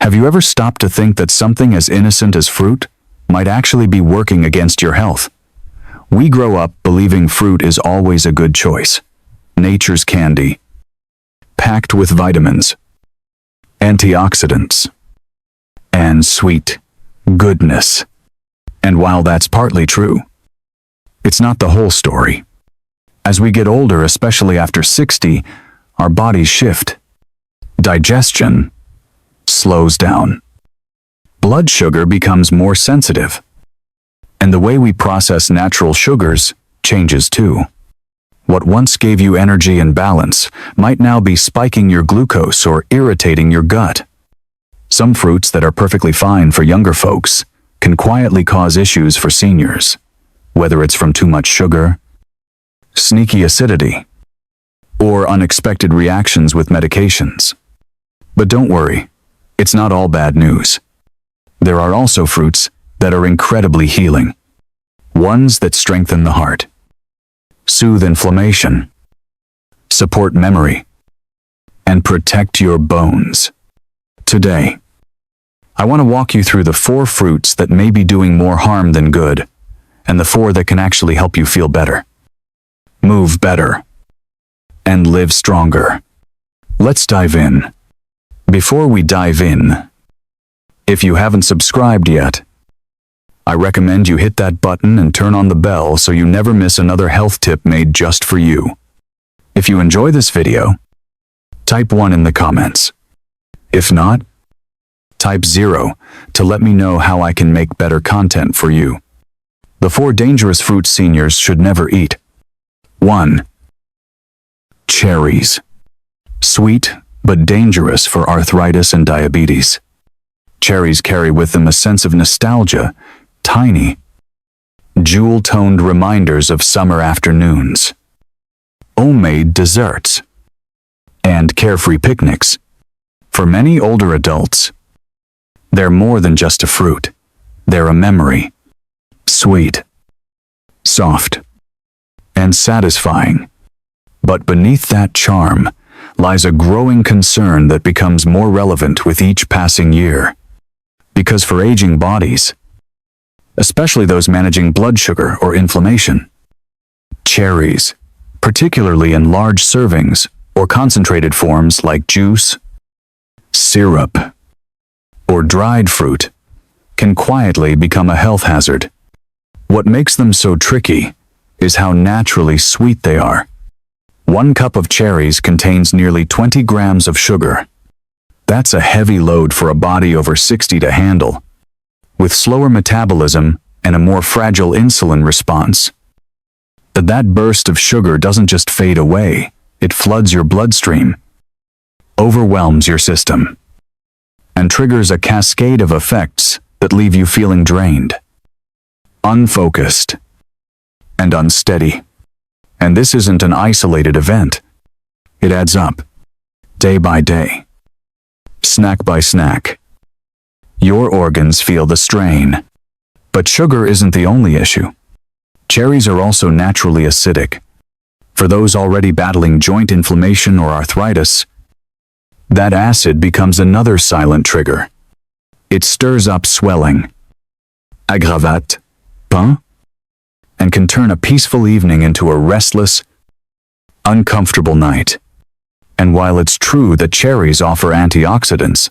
Have you ever stopped to think that something as innocent as fruit might actually be working against your health? We grow up believing fruit is always a good choice. Nature's candy, packed with vitamins, antioxidants, and sweet goodness. And while that's partly true, it's not the whole story. As we get older, especially after 60, our bodies shift. Digestion slows down. Blood sugar becomes more sensitive. And the way we process natural sugars changes too. What once gave you energy and balance might now be spiking your glucose or irritating your gut. Some fruits that are perfectly fine for younger folks can quietly cause issues for seniors, whether it's from too much sugar, sneaky acidity, or unexpected reactions with medications. But don't worry, it's not all bad news. There are also fruits that are incredibly healing. Ones that strengthen the heart, soothe inflammation, support memory, and protect your bones. Today, I want to walk you through the 4 fruits that may be doing more harm than good, and the 4 that can actually help you feel better, move better, and live stronger. Let's dive in. Before we dive in, if you haven't subscribed yet, I recommend you hit that button and turn on the bell so you never miss another health tip made just for you. If you enjoy this video, type 1 in the comments. If not, type 0 to let me know how I can make better content for you. The 4 dangerous fruits seniors should never eat. 1. Cherries. Sweet, but dangerous for arthritis and diabetes. Cherries carry with them a sense of nostalgia, tiny, jewel-toned reminders of summer afternoons, homemade desserts, and carefree picnics. For many older adults, they're more than just a fruit. They're a memory. Sweet, soft, and satisfying. But beneath that charm lies a growing concern that becomes more relevant with each passing year. Because for aging bodies, especially those managing blood sugar or inflammation, cherries, particularly in large servings or concentrated forms like juice, syrup, or dried fruit, can quietly become a health hazard. What makes them so tricky is how naturally sweet they are. 1 cup of cherries contains nearly 20 grams of sugar. That's a heavy load for a body over 60 to handle. With slower metabolism and a more fragile insulin response, that burst of sugar doesn't just fade away, it floods your bloodstream, overwhelms your system, and triggers a cascade of effects that leave you feeling drained, unfocused, and unsteady. And this isn't an isolated event. It adds up, day by day, snack by snack. Your organs feel the strain. But sugar isn't the only issue. Cherries are also naturally acidic. For those already battling joint inflammation or arthritis, that acid becomes another silent trigger. It stirs up swelling, aggravate, pain, and can turn a peaceful evening into a restless, uncomfortable night. And while it's true that cherries offer antioxidants,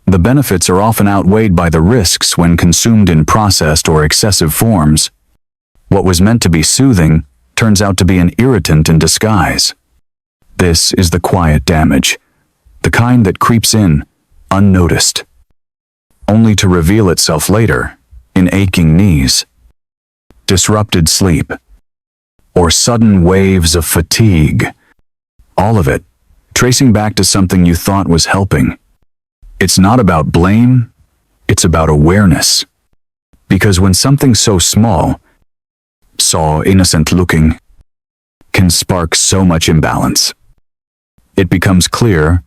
the benefits are often outweighed by the risks when consumed in processed or excessive forms. What was meant to be soothing turns out to be an irritant in disguise. This is the quiet damage, the kind that creeps in, unnoticed, only to reveal itself later in aching knees, disrupted sleep, or sudden waves of fatigue. All of it tracing back to something you thought was helping. It's not about blame, it's about awareness. Because when something so small, so innocent looking, can spark so much imbalance, it becomes clear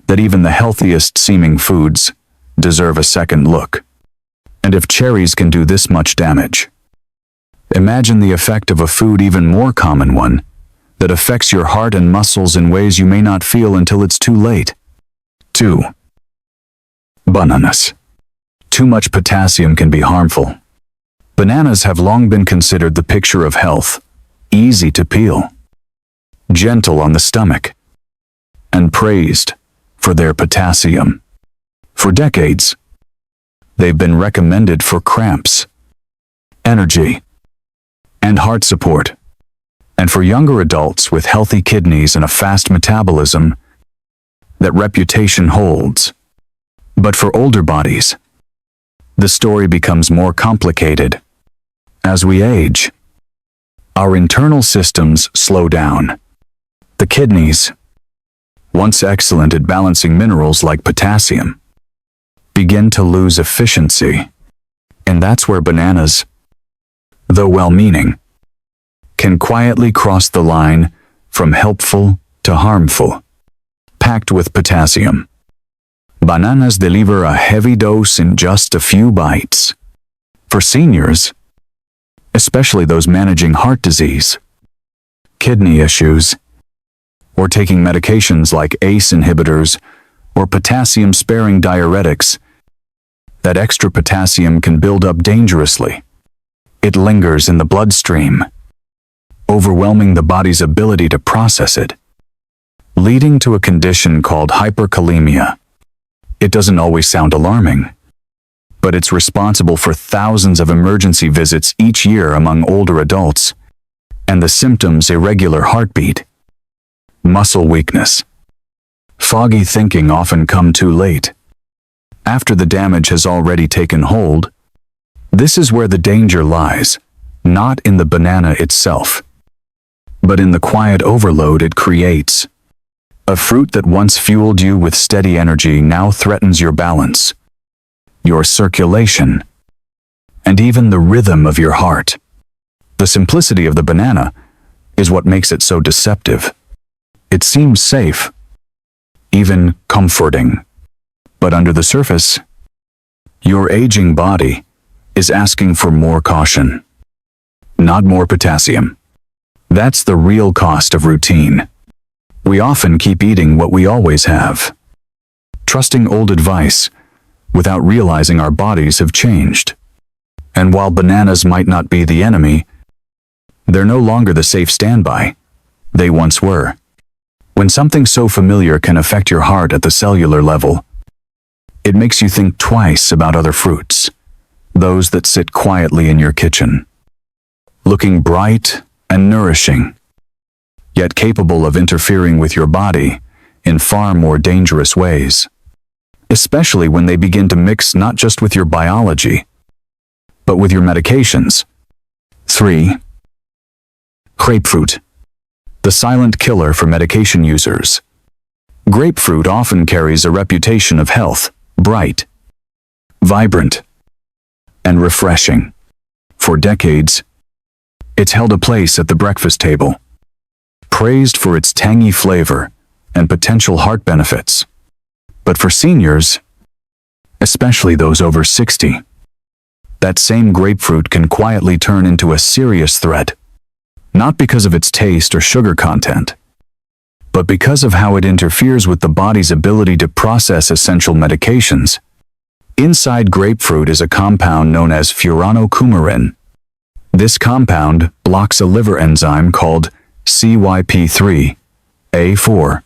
that even the healthiest seeming foods deserve a second look. And if cherries can do this much damage, imagine the effect of a food even more common one that affects your heart and muscles in ways you may not feel until it's too late. 2. Bananas. Too much potassium can be harmful. Bananas have long been considered the picture of health, easy to peel, gentle on the stomach, and praised for their potassium. For decades, they've been recommended for cramps, energy, and heart support. And for younger adults with healthy kidneys and a fast metabolism, that reputation holds. But for older bodies, the story becomes more complicated. As we age, our internal systems slow down. The kidneys, once excellent at balancing minerals like potassium, begin to lose efficiency. And that's where bananas, though well-meaning, can quietly cross the line from helpful to harmful. Packed with potassium, bananas deliver a heavy dose in just a few bites. For seniors, especially those managing heart disease, kidney issues, or taking medications like ACE inhibitors or potassium-sparing diuretics, that extra potassium can build up dangerously. It lingers in the bloodstream, overwhelming the body's ability to process it, leading to a condition called hyperkalemia. It doesn't always sound alarming, but it's responsible for thousands of emergency visits each year among older adults, and the symptoms: irregular heartbeat, muscle weakness, foggy thinking often come too late, after the damage has already taken hold. This is where the danger lies, not in the banana itself, but in the quiet overload it creates. A fruit that once fueled you with steady energy now threatens your balance, your circulation, and even the rhythm of your heart. The simplicity of the banana is what makes it so deceptive. It seems safe, even comforting. But under the surface, your aging body is asking for more caution, not more potassium. That's the real cost of routine. We often keep eating what we always have, trusting old advice without realizing our bodies have changed. And while bananas might not be the enemy, they're no longer the safe standby they once were. When something so familiar can affect your heart at the cellular level, it makes you think twice about other fruits, those that sit quietly in your kitchen, looking bright and nourishing, yet capable of interfering with your body in far more dangerous ways, especially when they begin to mix not just with your biology, but with your medications. 3. Grapefruit, the silent killer for medication users. Grapefruit often carries a reputation of health, bright, vibrant, and refreshing. For decades, it's held a place at the breakfast table, praised for its tangy flavor and potential heart benefits. But for seniors, especially those over 60, that same grapefruit can quietly turn into a serious threat, not because of its taste or sugar content, but because of how it interferes with the body's ability to process essential medications. Inside grapefruit is a compound known as furanocoumarin. This compound blocks a liver enzyme called CYP3A4,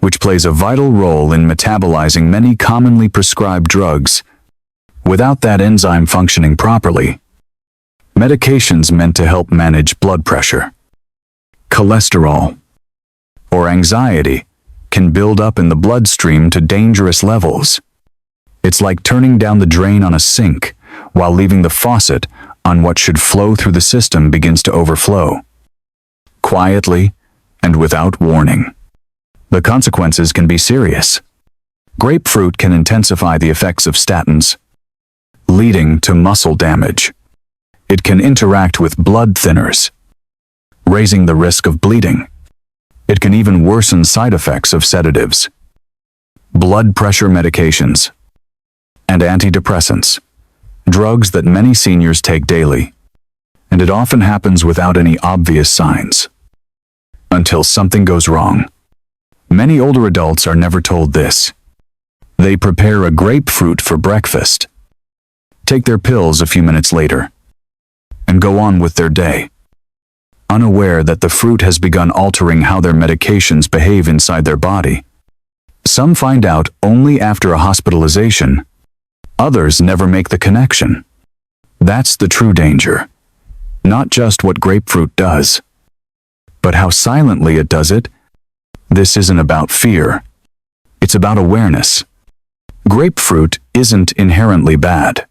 which plays a vital role in metabolizing many commonly prescribed drugs. Without that enzyme functioning properly, medications meant to help manage blood pressure, cholesterol, or anxiety can build up in the bloodstream to dangerous levels. It's like turning down the drain on a sink while leaving the faucet on what should flow through the system begins to overflow, quietly and without warning. The consequences can be serious. Grapefruit can intensify the effects of statins, leading to muscle damage. It can interact with blood thinners, raising the risk of bleeding. It can even worsen side effects of sedatives, blood pressure medications, and antidepressants, drugs that many seniors take daily. And it often happens without any obvious signs, until something goes wrong. Many older adults are never told this. They prepare a grapefruit for breakfast, take their pills a few minutes later, and go on with their day, unaware that the fruit has begun altering how their medications behave inside their body. Some find out only after a hospitalization. Others never make the connection. That's the true danger. Not just what grapefruit does, but how silently it does it. This isn't about fear. It's about awareness. Grapefruit isn't inherently bad.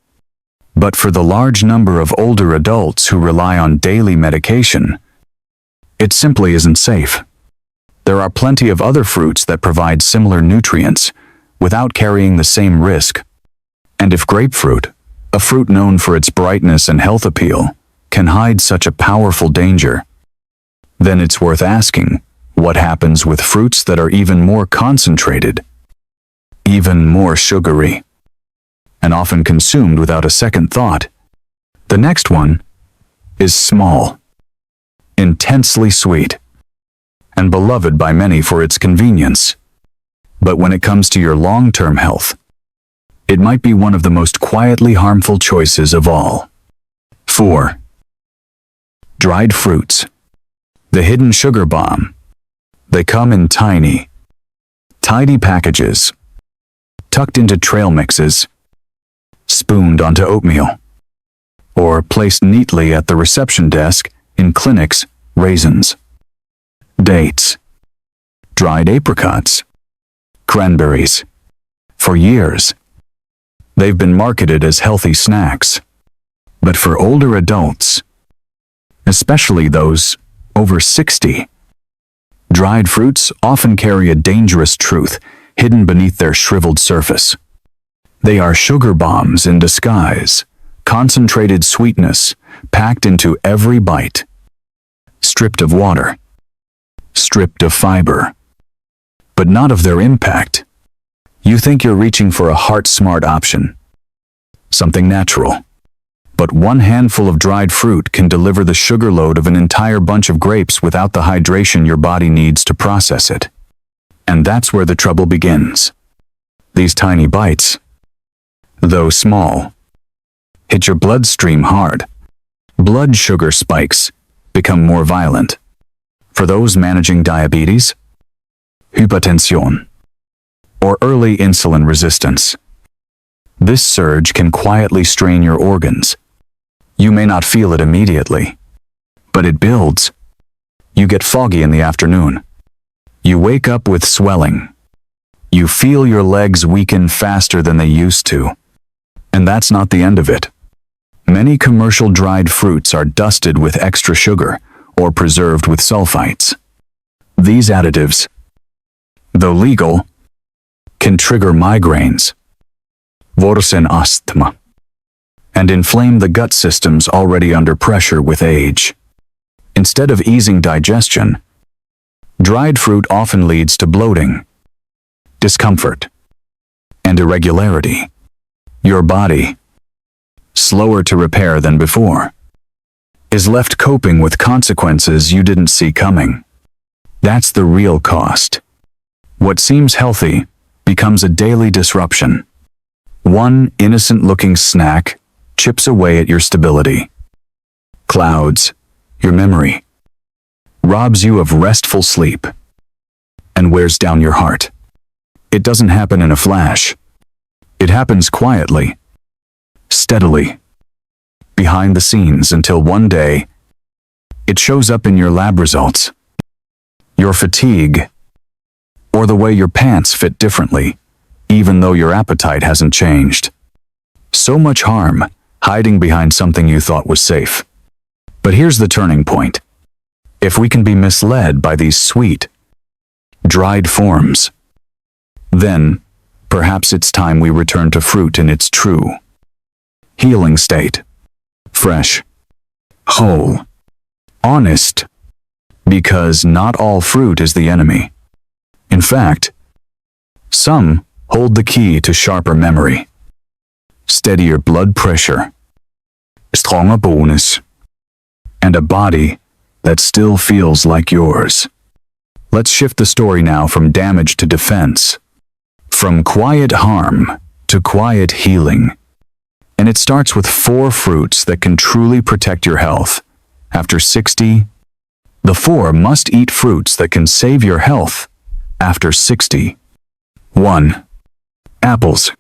But for the large number of older adults who rely on daily medication, it simply isn't safe. There are plenty of other fruits that provide similar nutrients without carrying the same risk. And if grapefruit, a fruit known for its brightness and health appeal, can hide such a powerful danger, then it's worth asking what happens with fruits that are even more concentrated, even more sugary, and often consumed without a second thought. The next one is small, intensely sweet, and beloved by many for its convenience. But when it comes to your long-term health, it might be one of the most quietly harmful choices of all. 4. Dried fruits. The hidden sugar bomb. They come in tiny, tidy packages, tucked into trail mixes, spooned onto oatmeal, or placed neatly at the reception desk in clinics. Raisins, dates, dried apricots, cranberries. For years, they've been marketed as healthy snacks. But for older adults, especially those over 60, dried fruits often carry a dangerous truth hidden beneath their shriveled surface. They are sugar bombs in disguise, concentrated sweetness packed into every bite, stripped of water, stripped of fiber, but not of their impact. You think you're reaching for a heart-smart option, something natural. But one handful of dried fruit can deliver the sugar load of an entire bunch of grapes without the hydration your body needs to process it. And that's where the trouble begins. These tiny bites, though small, hit your bloodstream hard. Blood sugar spikes become more violent. For those managing diabetes, hypertension, or early insulin resistance, this surge can quietly strain your organs. You may not feel it immediately, but it builds. You get foggy in the afternoon. You wake up with swelling. You feel your legs weaken faster than they used to. And that's not the end of it. Many commercial dried fruits are dusted with extra sugar or preserved with sulfites. These additives, though legal, can trigger migraines, worsen asthma, and inflame the gut systems already under pressure with age. Instead of easing digestion, dried fruit often leads to bloating, discomfort, and irregularity. Your body, slower to repair than before, is left coping with consequences you didn't see coming. That's the real cost. What seems healthy becomes a daily disruption. One innocent-looking snack chips away at your stability, clouds your memory, robs you of restful sleep, and wears down your heart. It doesn't happen in a flash. It happens quietly, steadily, behind the scenes until one day, it shows up in your lab results, your fatigue, or the way your pants fit differently, even though your appetite hasn't changed. So much harm hiding behind something you thought was safe. But here's the turning point. If we can be misled by these sweet, dried forms, then perhaps it's time we return to fruit in its true healing state. Fresh, whole, honest, because not all fruit is the enemy. In fact, some hold the key to sharper memory, steadier blood pressure, stronger bonus, and a body that still feels like yours. Let's shift the story now from damage to defense. From quiet harm to quiet healing. And it starts with 4 fruits that can truly protect your health. After 60, the 4 must-eat fruits that can save your health after 60. 1. Apples.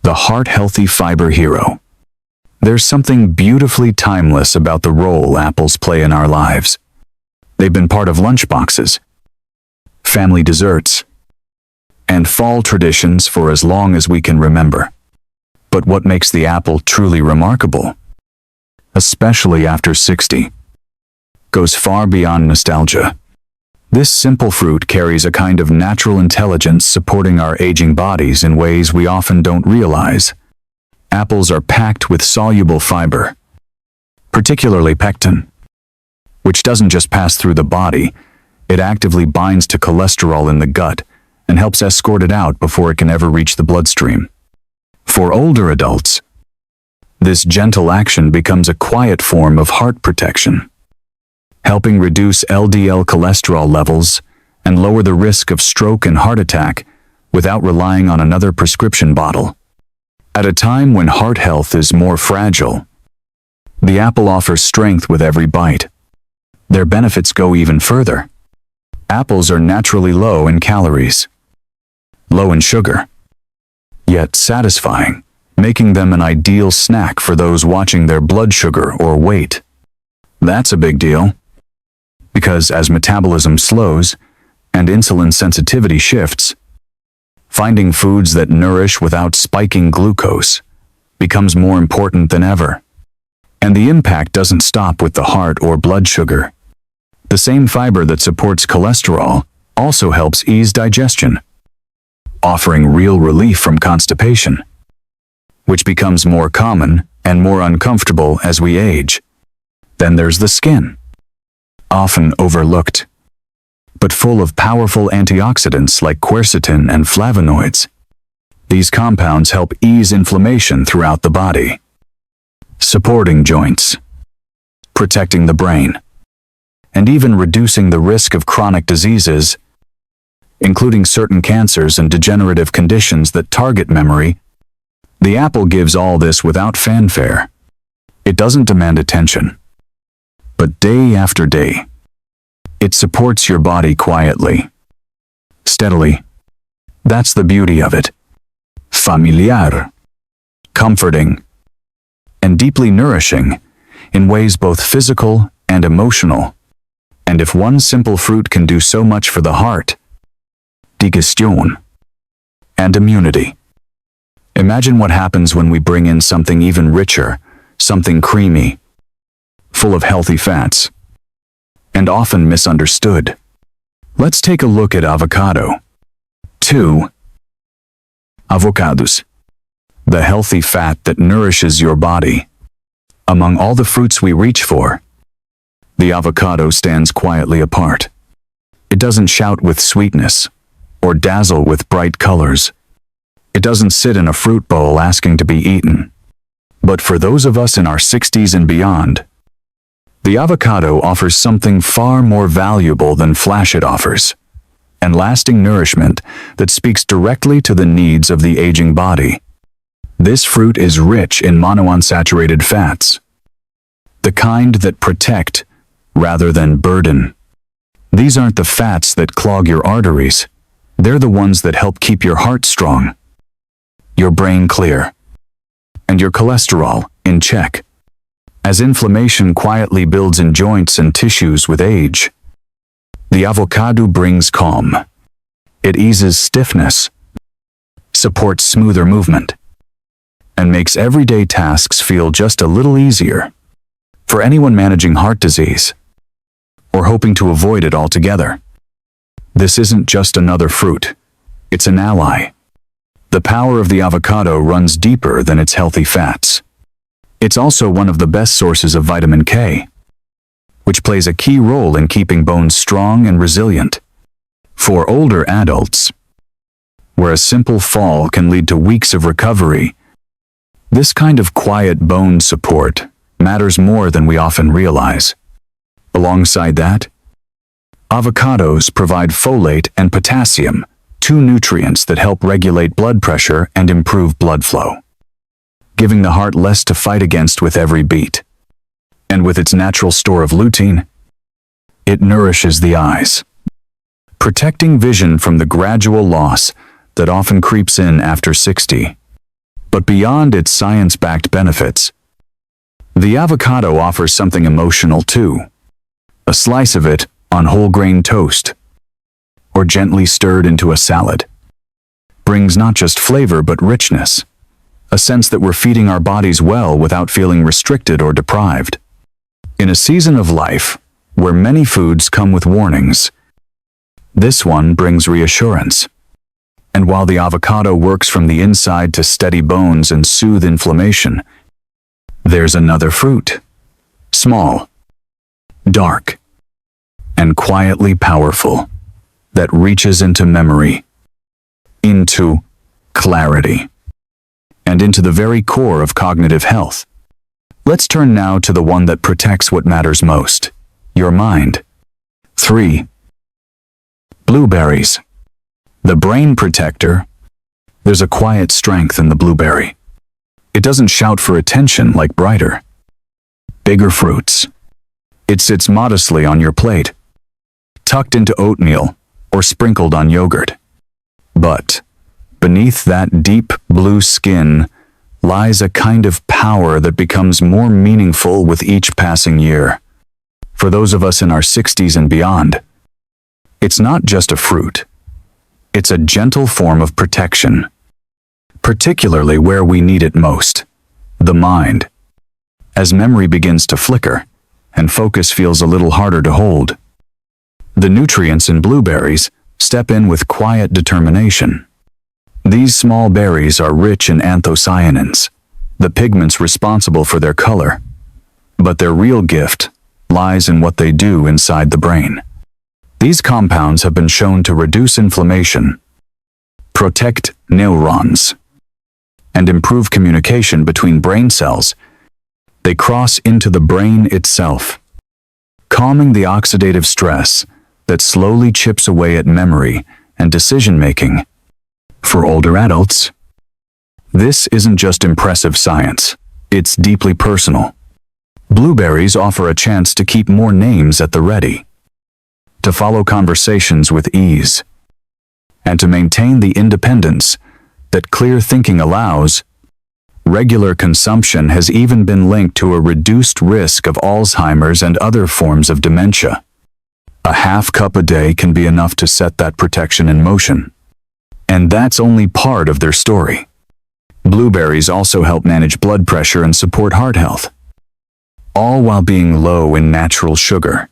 The heart-healthy fiber hero. There's something beautifully timeless about the role apples play in our lives. They've been part of lunchboxes, family desserts, and fall traditions for as long as we can remember. But what makes the apple truly remarkable, especially after 60, goes far beyond nostalgia. This simple fruit carries a kind of natural intelligence supporting our aging bodies in ways we often don't realize. Apples are packed with soluble fiber, particularly pectin, which doesn't just pass through the body, it actively binds to cholesterol in the gut and helps escort it out before it can ever reach the bloodstream. For older adults, this gentle action becomes a quiet form of heart protection, helping reduce LDL cholesterol levels and lower the risk of stroke and heart attack without relying on another prescription bottle. At a time when heart health is more fragile, the apple offers strength with every bite. Their benefits go even further. Apples are naturally low in calories, low in sugar, yet satisfying, making them an ideal snack for those watching their blood sugar or weight. That's a big deal, because as metabolism slows and insulin sensitivity shifts, finding foods that nourish without spiking glucose becomes more important than ever. And the impact doesn't stop with the heart or blood sugar. The same fiber that supports cholesterol also helps ease digestion, offering real relief from constipation, which becomes more common and more uncomfortable as we age. Then there's the skin, often overlooked, but full of powerful antioxidants like quercetin and flavonoids. These compounds help ease inflammation throughout the body, supporting joints, protecting the brain, and even reducing the risk of chronic diseases, including certain cancers and degenerative conditions that target memory. The apple gives all this without fanfare. It doesn't demand attention, but day after day, it supports your body quietly, steadily. That's the beauty of it. Familiar, comforting, and deeply nourishing in ways both physical and emotional. And if one simple fruit can do so much for the heart, digestion, and immunity, imagine what happens when we bring in something even richer, something creamy, full of healthy fats, and often misunderstood. Let's take a look at avocado. 2. Avocados. The healthy fat that nourishes your body. Among all the fruits we reach for, the avocado stands quietly apart. It doesn't shout with sweetness or dazzle with bright colors. It doesn't sit in a fruit bowl asking to be eaten. But for those of us in our 60s and beyond, the avocado offers something far more valuable than flash it offers, and lasting nourishment that speaks directly to the needs of the aging body. This fruit is rich in monounsaturated fats, the kind that protect rather than burden. These aren't the fats that clog your arteries. They're the ones that help keep your heart strong, your brain clear, and your cholesterol in check. As inflammation quietly builds in joints and tissues with age, the avocado brings calm. It eases stiffness, supports smoother movement, and makes everyday tasks feel just a little easier. For anyone managing heart disease, or hoping to avoid it altogether, this isn't just another fruit, it's an ally. The power of the avocado runs deeper than its healthy fats. It's also one of the best sources of vitamin K, which plays a key role in keeping bones strong and resilient. For older adults, where a simple fall can lead to weeks of recovery, this kind of quiet bone support matters more than we often realize. Alongside that, avocados provide folate and potassium, two nutrients that help regulate blood pressure and improve blood flow, giving the heart less to fight against with every beat. And with its natural store of lutein, it nourishes the eyes, protecting vision from the gradual loss that often creeps in after 60. But beyond its science-backed benefits, the avocado offers something emotional too. A slice of it on whole grain toast, or gently stirred into a salad, brings not just flavor but richness, a sense that we're feeding our bodies well without feeling restricted or deprived. In a season of life where many foods come with warnings, this one brings reassurance. And while the avocado works from the inside to steady bones and soothe inflammation, there's another fruit, small, dark, and quietly powerful, that reaches into memory, into clarity, and into the very core of cognitive health. Let's turn now to the one that protects what matters most, your mind. 3. Blueberries. The brain protector. There's a quiet strength in the blueberry. It doesn't shout for attention like brighter, bigger fruits. It sits modestly on your plate, tucked into oatmeal or sprinkled on yogurt. But beneath that deep blue skin lies a kind of power that becomes more meaningful with each passing year. For those of us in our 60s and beyond, it's not just a fruit. It's a gentle form of protection, particularly where we need it most, the mind. As memory begins to flicker and focus feels a little harder to hold, the nutrients in blueberries step in with quiet determination. These small berries are rich in anthocyanins, the pigments responsible for their color, but their real gift lies in what they do inside the brain. These compounds have been shown to reduce inflammation, protect neurons, and improve communication between brain cells. They cross into the brain itself, calming the oxidative stress that slowly chips away at memory and decision-making. For older adults, this isn't just impressive science, it's deeply personal. Blueberries offer a chance to keep more names at the ready, to follow conversations with ease, and to maintain the independence that clear thinking allows. Regular consumption has even been linked to a reduced risk of Alzheimer's and other forms of dementia. A half cup a day can be enough to set that protection in motion. And that's only part of their story. Blueberries also help manage blood pressure and support heart health, all while being low in natural sugar.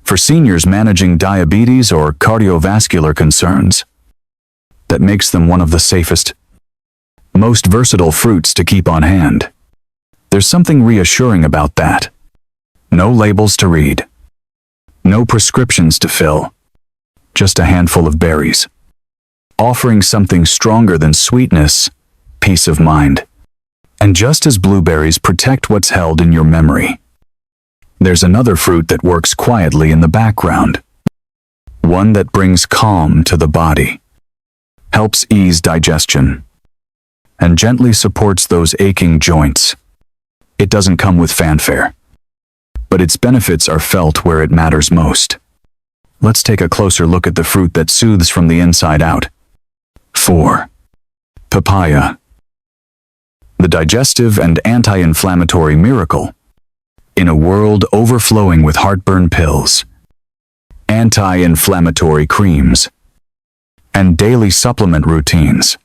For seniors managing diabetes or cardiovascular concerns, that makes them one of the safest, most versatile fruits to keep on hand. There's something reassuring about that. No labels to read, no prescriptions to fill, just a handful of berries, offering something stronger than sweetness, peace of mind. And just as blueberries protect what's held in your memory, there's another fruit that works quietly in the background, one that brings calm to the body, helps ease digestion, and gently supports those aching joints. It doesn't come with fanfare, but its benefits are felt where it matters most. Let's take a closer look at the fruit that soothes from the inside out. 4. Papaya. The digestive and anti-inflammatory miracle. In a world overflowing with heartburn pills, anti-inflammatory creams, and daily supplement routines,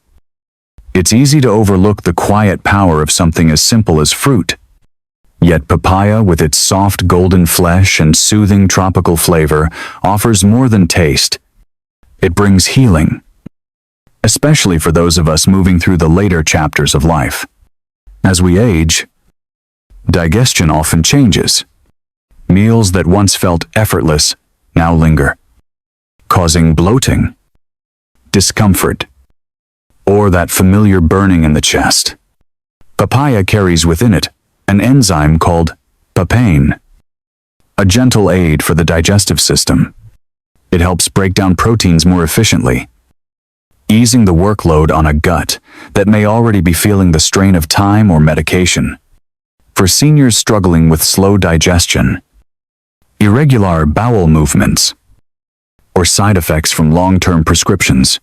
it's easy to overlook the quiet power of something as simple as fruit. Yet papaya, with its soft golden flesh and soothing tropical flavor, offers more than taste. It brings healing, especially for those of us moving through the later chapters of life. As we age, digestion often changes. Meals that once felt effortless now linger, causing bloating, discomfort, or that familiar burning in the chest. Papaya carries within it an enzyme called papain, a gentle aid for the digestive system. It helps break down proteins more efficiently, easing the workload on a gut that may already be feeling the strain of time or medication. For seniors struggling with slow digestion, irregular bowel movements, or side effects from long-term prescriptions,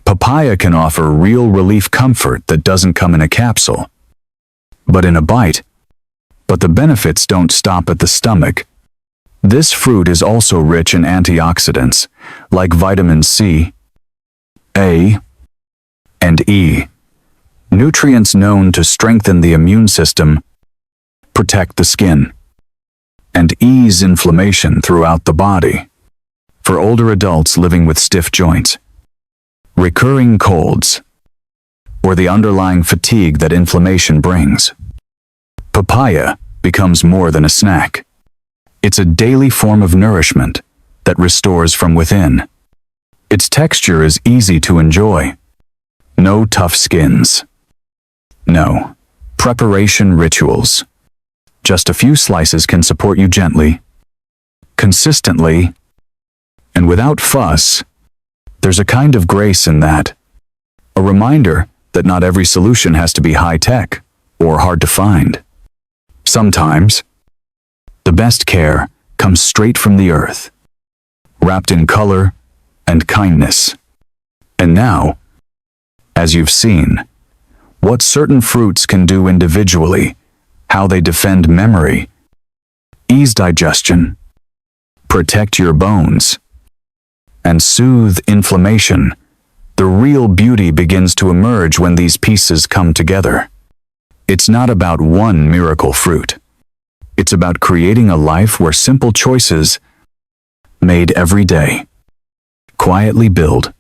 papaya can offer real relief comfort that doesn't come in a capsule, but in a bite. But the benefits don't stop at the stomach. This fruit is also rich in antioxidants, like vitamin C, A, and E, nutrients known to strengthen the immune system, protect the skin, and ease inflammation throughout the body. For older adults living with stiff joints, recurring colds, or the underlying fatigue that inflammation brings, papaya becomes more than a snack. It's a daily form of nourishment that restores from within. Its texture is easy to enjoy. No tough skins. No preparation rituals. Just a few slices can support you gently, consistently, and without fuss. There's a kind of grace in that. A reminder that not every solution has to be high-tech or hard to find. Sometimes, the best care comes straight from the earth, wrapped in color and kindness. And now, as you've seen, what certain fruits can do individually, how they defend memory, ease digestion, protect your bones, and soothe inflammation, the real beauty begins to emerge when these pieces come together. It's not about one miracle fruit. It's about creating a life where simple choices, made every day, quietly build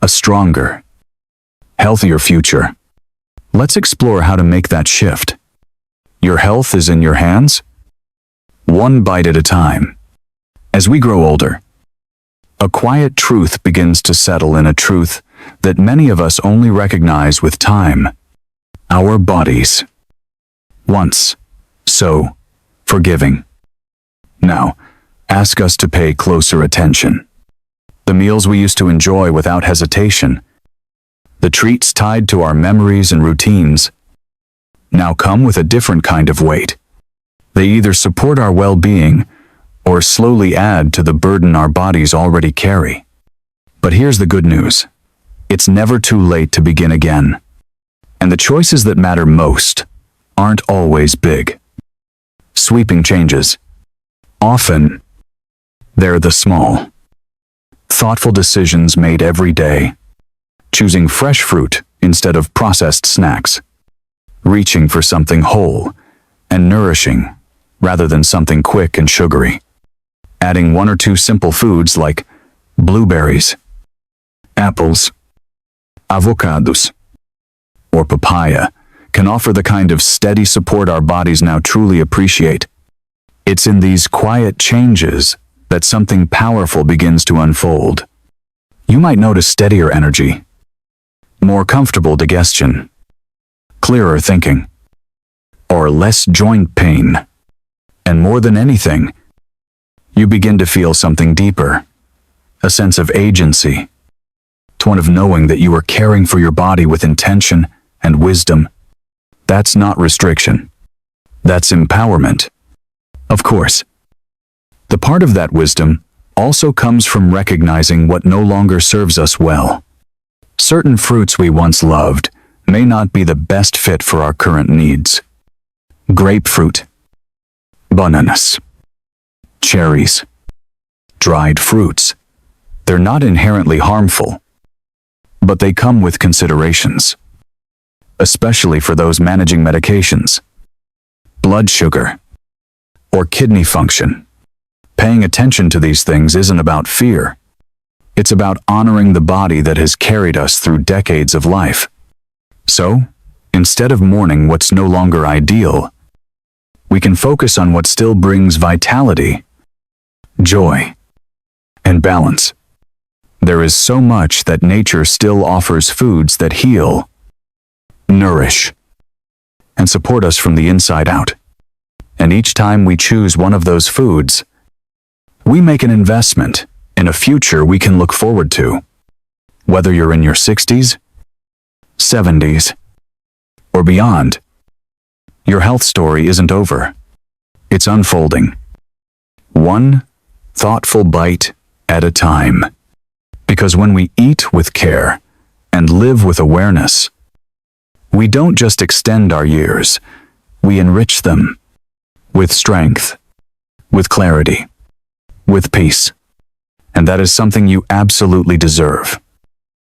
a stronger, healthier future. Let's explore how to make that shift. Your health is in your hands, one bite at a time. As we grow older, a quiet truth begins to settle in, a truth that many of us only recognize with time. Our bodies, once so forgiving, now ask us to pay closer attention. The meals we used to enjoy without hesitation, the treats tied to our memories and routines, now come with a different kind of weight. They either support our well-being or slowly add to the burden our bodies already carry. But here's the good news. It's never too late to begin again. And the choices that matter most aren't always big, sweeping changes. Often, they're the small, thoughtful decisions made every day. Choosing fresh fruit instead of processed snacks. Reaching for something whole and nourishing rather than something quick and sugary. Adding one or two simple foods like blueberries, apples, avocados, or papaya can offer the kind of steady support our bodies now truly appreciate. It's in these quiet changes that something powerful begins to unfold. You might notice steadier energy, more comfortable digestion, clearer thinking, or less joint pain. And more than anything, you begin to feel something deeper, a sense of agency, one of knowing that you are caring for your body with intention and wisdom. That's not restriction. That's empowerment. Of course, the part of that wisdom also comes from recognizing what no longer serves us well. Certain fruits we once loved may not be the best fit for our current needs. Grapefruit, bananas, cherries, dried fruits. They're not inherently harmful, but they come with considerations, especially for those managing medications, blood sugar, or kidney function. Paying attention to these things isn't about fear. It's about honoring the body that has carried us through decades of life. So, instead of mourning what's no longer ideal, we can focus on what still brings vitality, joy, and balance. There is so much that nature still offers: foods that heal, nourish, and support us from the inside out. And each time we choose one of those foods, we make an investment in a future we can look forward to. Whether you're in your 60s, 70s, or beyond, your health story isn't over. It's unfolding. One thoughtful bite at a time. Because when we eat with care and live with awareness, we don't just extend our years, we enrich them with strength, with clarity, with peace. And that is something you absolutely deserve.